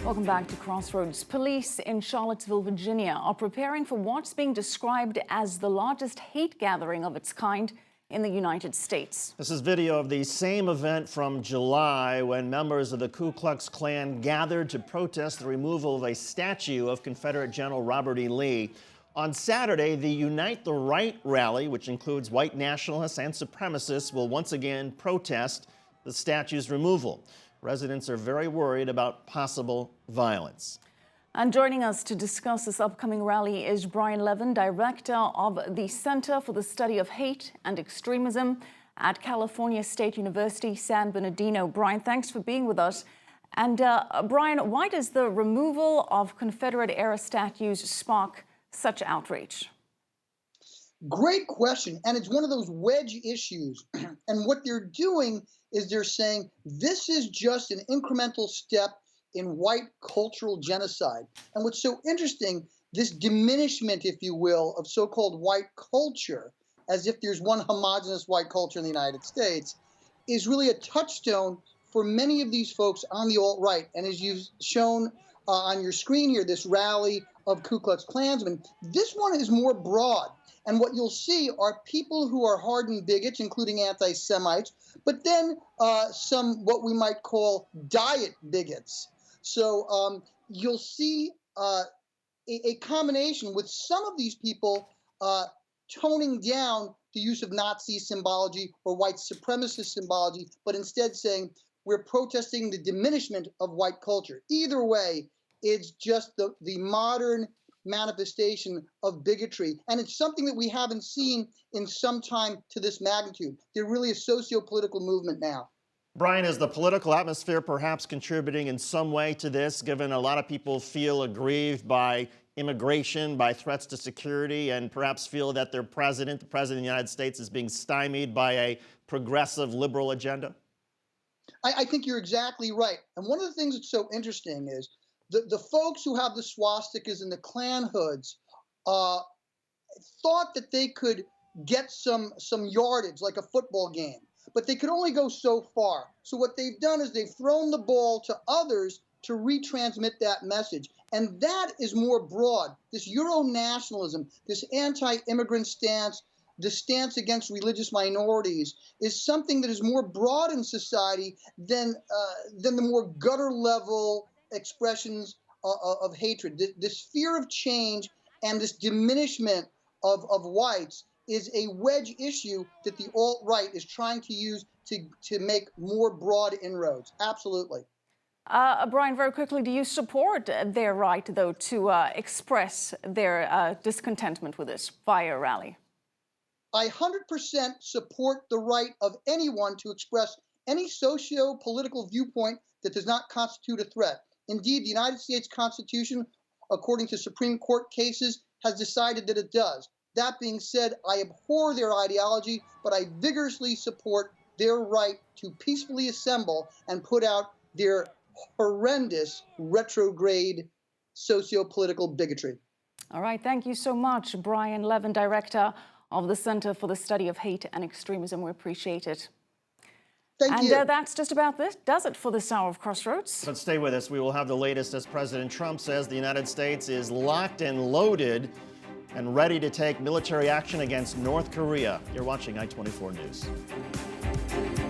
Welcome back to Crossroads. Police in Charlottesville, Virginia are preparing for what's being described as the largest hate gathering of its kind in the United States. This is video of the same event from July when members of the Ku Klux Klan gathered to protest the removal of a statue of Confederate General Robert E. Lee. On Saturday, the Unite the Right rally, which includes white nationalists and supremacists, will once again protest the statue's removal. Residents are very worried about possible violence. And joining us to discuss this upcoming rally is Brian Levin, director of the Center for the Study of Hate and Extremism at California State University, San Bernardino. Brian, thanks for being with us. And Brian, why does the removal of Confederate-era statues spark such outrage? Great question, and it's one of those wedge issues. And what they're doing is they're saying this is just an incremental step in white cultural genocide. And what's so interesting, this diminishment, if you will, of so-called white culture, as if there's one homogenous white culture in the United States, is really a touchstone for many of these folks on the alt-right. And as you've shown on your screen here, this rally of Ku Klux Klansmen, this one is more broad. And what you'll see are people who are hardened bigots, including anti-Semites, but then some what we might call diet bigots. So you'll see a combination with some of these people toning down the use of Nazi symbology or white supremacist symbology, but instead saying we're protesting the diminishment of white culture. Either way, it's just the modern manifestation of bigotry. And it's something that we haven't seen in some time to this magnitude. They're really a socio-political movement now. Brian, is the political atmosphere perhaps contributing in some way to this, given a lot of people feel aggrieved by immigration, by threats to security, and perhaps feel that their president, the President of the United States, is being stymied by a progressive liberal agenda? I think you're exactly right. And one of the things that's so interesting is the folks who have the swastikas and the Klan hoods thought that they could get some yardage like a football game, but they could only go so far. So what they've done is they've thrown the ball to others to retransmit that message. And that is more broad. This Euro-nationalism, this anti-immigrant stance, the stance against religious minorities is something that is more broad in society than the more gutter-level expressions of hatred. This fear of change and this diminishment of whites is a wedge issue that the alt-right is trying to use to make more broad inroads. Absolutely. Brian, very quickly, do you support their right, though, to express their discontentment with this via a rally? I 100% support the right of anyone to express any socio-political viewpoint that does not constitute a threat. Indeed, the United States Constitution, according to Supreme Court cases, has decided that it does. That being said, I abhor their ideology, but I vigorously support their right to peacefully assemble and put out their horrendous retrograde socio-political bigotry. All right, thank you so much, Brian Levin, director of the Center for the Study of Hate and Extremism. We appreciate it. Thank you. And that's just about does it for this hour of Crossroads. But stay with us. We will have the latest as President Trump says the United States is locked and loaded and ready to take military action against North Korea. You're watching I-24 News.